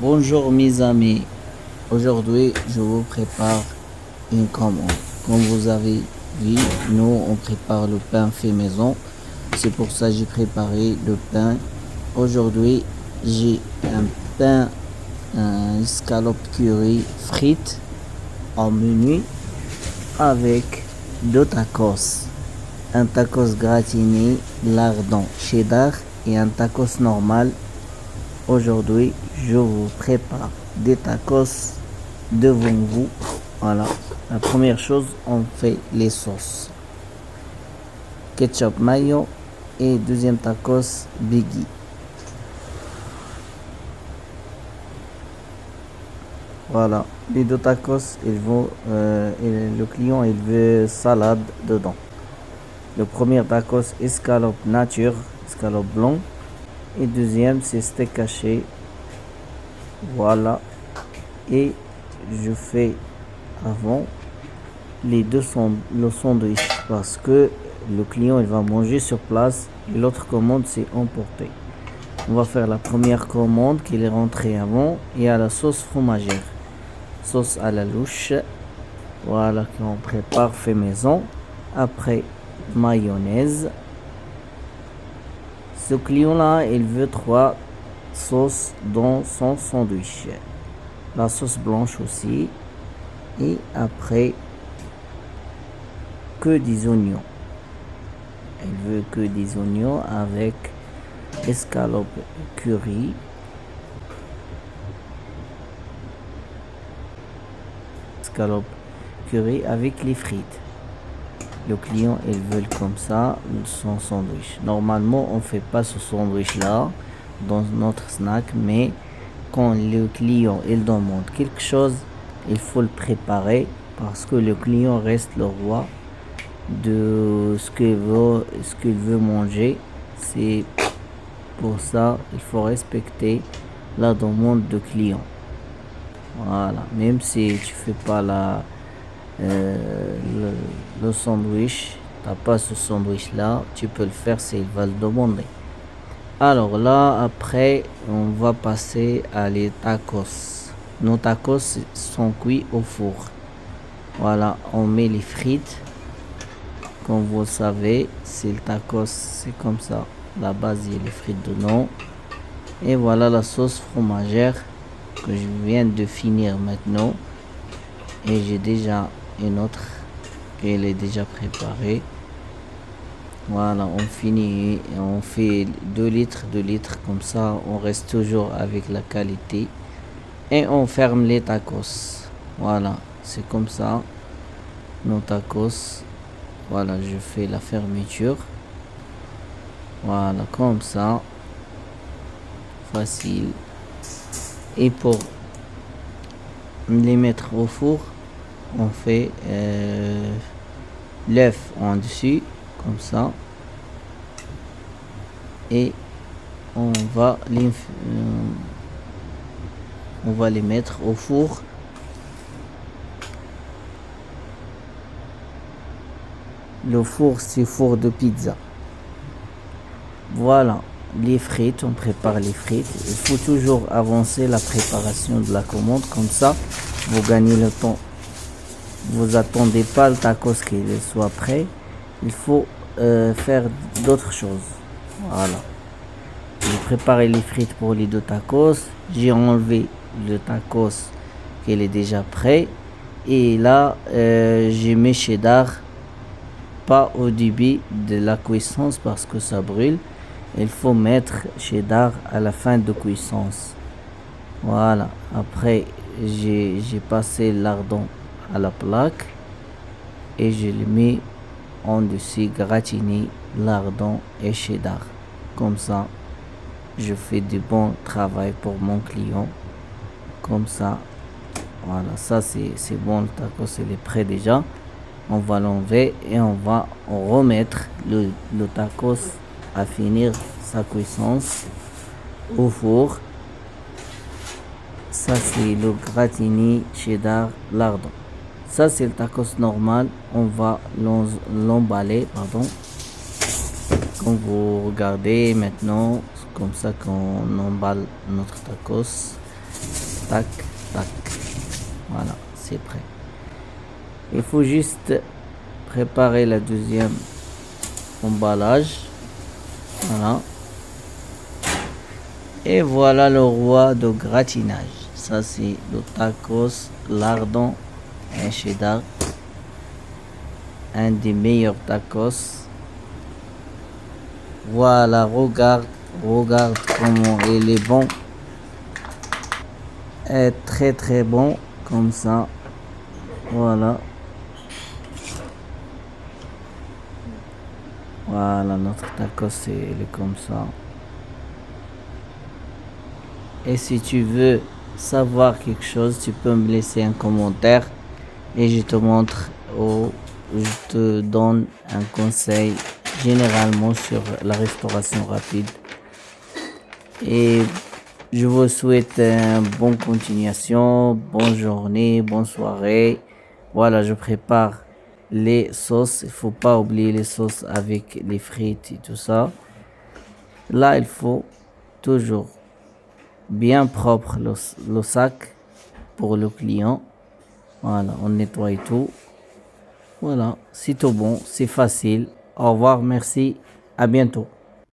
Bonjour mes amis, aujourd'hui je vous prépare une commande. Comme vous avez vu, nous on prépare le pain fait maison. C'est pour ça que j'ai préparé le pain. Aujourd'hui j'ai un pain, un escalope curry frites en menu avec deux tacos. Un tacos gratiné, lardon, cheddar et un tacos normal. Aujourd'hui, je vous prépare des tacos devant vous. Voilà. La première chose, on fait les sauces. Ketchup mayo et deuxième tacos Biggie. Voilà. Les deux tacos, le client il veut salade dedans. Le premier tacos escalope nature, escalope blanc. Et deuxième c'est steak haché. Voilà. Et je fais avant les deux le sandwich parce que le client il va manger sur place et l'autre commande c'est emporté. On va faire la première commande qui est rentrée avant et à la sauce fromagère, sauce à la louche. Voilà, qu'on prépare fait maison. Après mayonnaise. Ce client là il veut 3 sauces dans son sandwich, la sauce blanche aussi, et après que des oignons. Elle veut que des oignons avec escalope curry, avec les frites. Le client il veut comme ça son sandwich. Normalement on fait pas ce sandwich là dans notre snack, mais quand le client il demande quelque chose, il faut le préparer parce que le client reste le roi de ce qu'il veut manger. C'est pour ça il faut respecter la demande du client. Voilà, même si tu fais pas le sandwich, t'as pas ce sandwich là, tu peux le faire s'il va le demander. Alors là, après, on va passer à les tacos. Nos tacos sont cuits au four. Voilà, on met les frites. Comme vous le savez, c'est le tacos, c'est comme ça. La base, il y a les frites dedans. Et voilà la sauce fromagère que je viens de finir maintenant. Et j'ai déjà une autre qu'elle est déjà préparée. Voilà, on finit, on fait 2 litres comme ça, on reste toujours avec la qualité et on ferme les tacos. Voilà, c'est comme ça nos tacos. Voilà, je fais la fermeture. Voilà, comme ça, facile. Et pour les mettre au four, on fait l'œuf en dessus comme ça et on va les mettre au four. Le four c'est four de pizza. Voilà, les frites, on prépare les frites. Il faut toujours avancer la préparation de la commande, comme ça vous gagnez le temps. Vous attendez pas le tacos qu'il soit prêt, il faut faire d'autres choses. Voilà, j'ai préparé les frites pour les deux tacos, j'ai enlevé le tacos qui est déjà prêt et là j'ai mis cheddar, pas au début de la cuisson parce que ça brûle. Il faut mettre cheddar à la fin de cuisson. Voilà, après j'ai passé lardon à la plaque et je le mets en dessus gratiné lardon et cheddar. Comme ça je fais du bon travail pour mon client. Comme ça, voilà, ça c'est bon, le tacos il est prêt déjà. On va l'enlever et on va remettre le tacos à finir sa cuisson au four. Ça c'est le gratiné cheddar lardon. Ça c'est le tacos normal. On va l'emballer, pardon. Comme vous regardez maintenant, c'est comme ça qu'on emballe notre tacos. tac, tac. Voilà, c'est prêt. Il faut juste préparer la deuxième emballage. Voilà. Et voilà le roi de gratinage. Ça, c'est le tacos, lardon et cheddar. Un des meilleurs tacos. Voilà, regarde comment il est bon. Est très très bon comme ça. Voilà. Voilà, notre tacos, il est comme ça. Et si tu veux savoir quelque chose, tu peux me laisser un commentaire et je te montre ou je te donne un conseil généralement sur la restauration rapide. Et je vous souhaite une bonne continuation, bonne journée, bonne soirée. Voilà, je prépare les sauces. Il faut pas oublier les sauces avec les frites et tout ça. Là, il faut toujours bien propre le sac pour le client. Voilà, on nettoie tout. Voilà, c'est tout bon, c'est facile. Au revoir, merci, à bientôt.